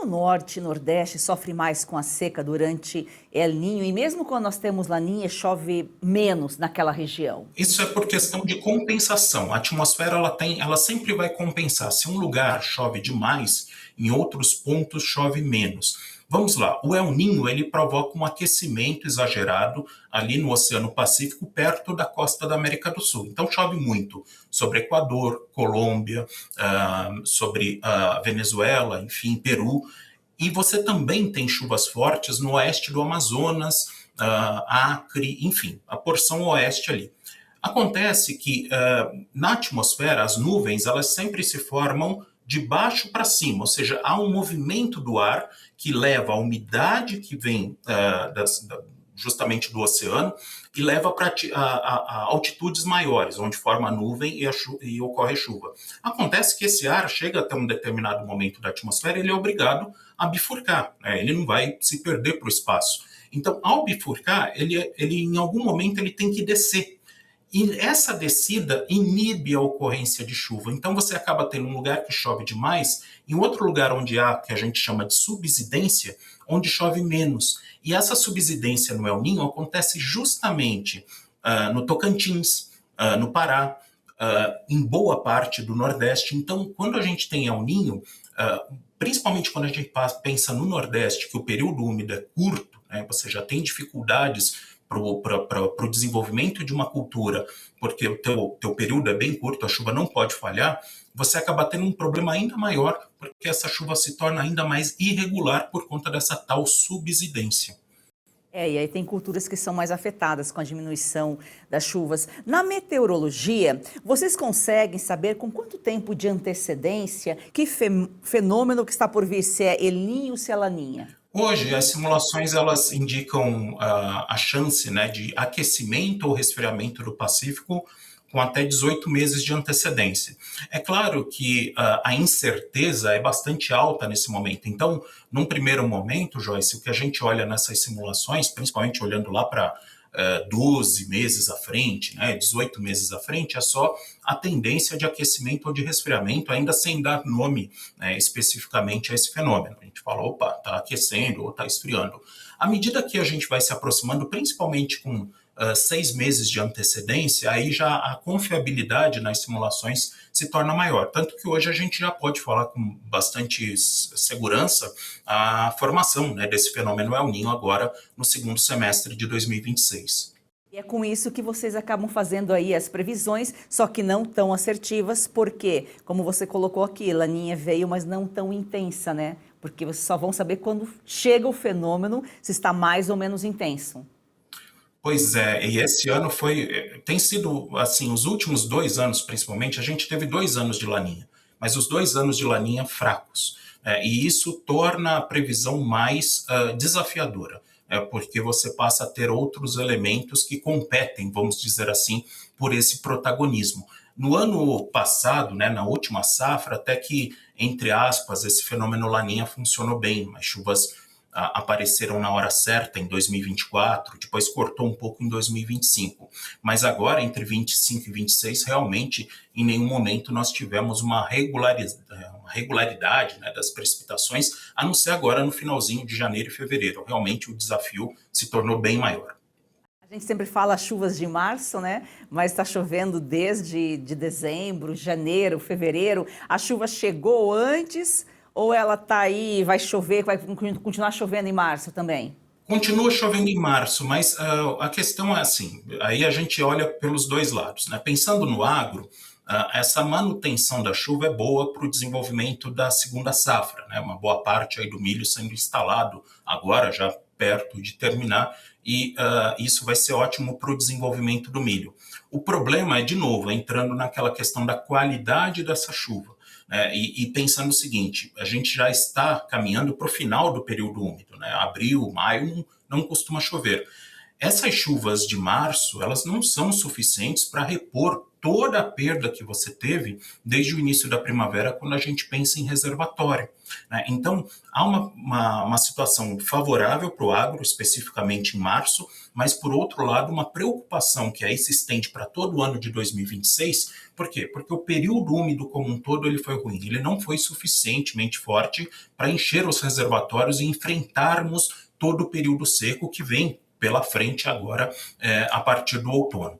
norte e nordeste sofre mais com a seca durante El Niño e mesmo quando nós temos Laninha, chove menos naquela região? Isso é por questão de compensação. A atmosfera ela sempre vai compensar. Se um lugar chove demais, em outros pontos chove menos. Vamos lá, o El Niño ele provoca um aquecimento exagerado ali no Oceano Pacífico, perto da costa da América do Sul. Então chove muito sobre Equador, Colômbia, sobre Venezuela, enfim, Peru. E você também tem chuvas fortes no oeste do Amazonas, Acre, enfim, a porção oeste ali. Acontece que na atmosfera as nuvens elas sempre se formam de baixo para cima, ou seja, há um movimento do ar que leva a umidade que vem justamente do oceano e leva para altitudes maiores, onde forma a nuvem e ocorre chuva. Acontece que esse ar chega até um determinado momento da atmosfera e ele é obrigado a bifurcar, né? Ele não vai se perder para o espaço. Então, ao bifurcar, ele em algum momento ele tem que descer. E essa descida inibe a ocorrência de chuva. Então você acaba tendo um lugar que chove demais, em outro lugar onde há, que a gente chama de subsidência, onde chove menos. E essa subsidência no El Niño acontece justamente no Tocantins, no Pará, em boa parte do Nordeste. Então, quando a gente tem El Niño, principalmente quando a gente pensa no Nordeste, que o período úmido é curto, né, você já tem dificuldades para o desenvolvimento de uma cultura, porque o teu período é bem curto, a chuva não pode falhar, você acaba tendo um problema ainda maior, porque essa chuva se torna ainda mais irregular por conta dessa tal subsidência. E aí tem culturas que são mais afetadas com a diminuição das chuvas. Na meteorologia, vocês conseguem saber com quanto tempo de antecedência que fenômeno que está por vir, se é El Niño ou se é Laninha? Hoje, as simulações elas indicam a chance, né, de aquecimento ou resfriamento do Pacífico com até 18 meses de antecedência. É claro que a incerteza é bastante alta nesse momento. Então, num primeiro momento, Joyce, o que a gente olha nessas simulações, principalmente olhando lá para 12 meses à frente, né, 18 meses à frente, é só a tendência de aquecimento ou de resfriamento, ainda sem dar nome, né, especificamente a esse fenômeno. A gente fala, opa, está aquecendo ou está esfriando. À medida que a gente vai se aproximando, principalmente com 6 meses de antecedência, aí já a confiabilidade nas simulações se torna maior. Tanto que hoje a gente já pode falar com bastante segurança a formação, né, desse fenômeno El Niño agora no segundo semestre de 2026. E é com isso que vocês acabam fazendo aí as previsões, só que não tão assertivas, porque, como você colocou aqui, Laninha veio, mas não tão intensa, né? Porque vocês só vão saber quando chega o fenômeno, se está mais ou menos intenso. Pois é, e esse ano tem sido, assim, os últimos 2 anos, principalmente, a gente teve 2 anos de Laninha, mas os 2 anos de Laninha fracos. E isso torna a previsão mais desafiadora, porque você passa a ter outros elementos que competem, vamos dizer assim, por esse protagonismo. No ano passado, né, na última safra, até que, entre aspas, esse fenômeno Laninha funcionou bem, as chuvas apareceram na hora certa em 2024, depois cortou um pouco em 2025. Mas agora, entre 25 e 26, realmente, em nenhum momento nós tivemos uma regularidade, né, das precipitações, a não ser agora no finalzinho de janeiro e fevereiro. Realmente o desafio se tornou bem maior. A gente sempre fala chuvas de março, né? Mas está chovendo desde dezembro, janeiro, fevereiro. A chuva chegou antes ou ela está aí, vai chover, vai continuar chovendo em março também? Continua chovendo em março, mas a questão é assim, aí a gente olha pelos dois lados, né? Pensando no agro, essa manutenção da chuva é boa para o desenvolvimento da segunda safra, né? Uma boa parte aí do milho sendo instalado agora, já perto de terminar, e isso vai ser ótimo para o desenvolvimento do milho. O problema é, de novo, entrando naquela questão da qualidade dessa chuva. E pensando o seguinte, a gente já está caminhando para o final do período úmido, né? Abril, maio não costuma chover. Essas chuvas de março, elas não são suficientes para repor toda a perda que você teve desde o início da primavera, quando a gente pensa em reservatório, né? Então, há uma situação favorável para o agro, especificamente em março, mas, por outro lado, uma preocupação que aí se estende para todo o ano de 2026. Por quê? Porque o período úmido como um todo ele foi ruim, ele não foi suficientemente forte para encher os reservatórios e enfrentarmos todo o período seco que vem pela frente agora, a partir do outono.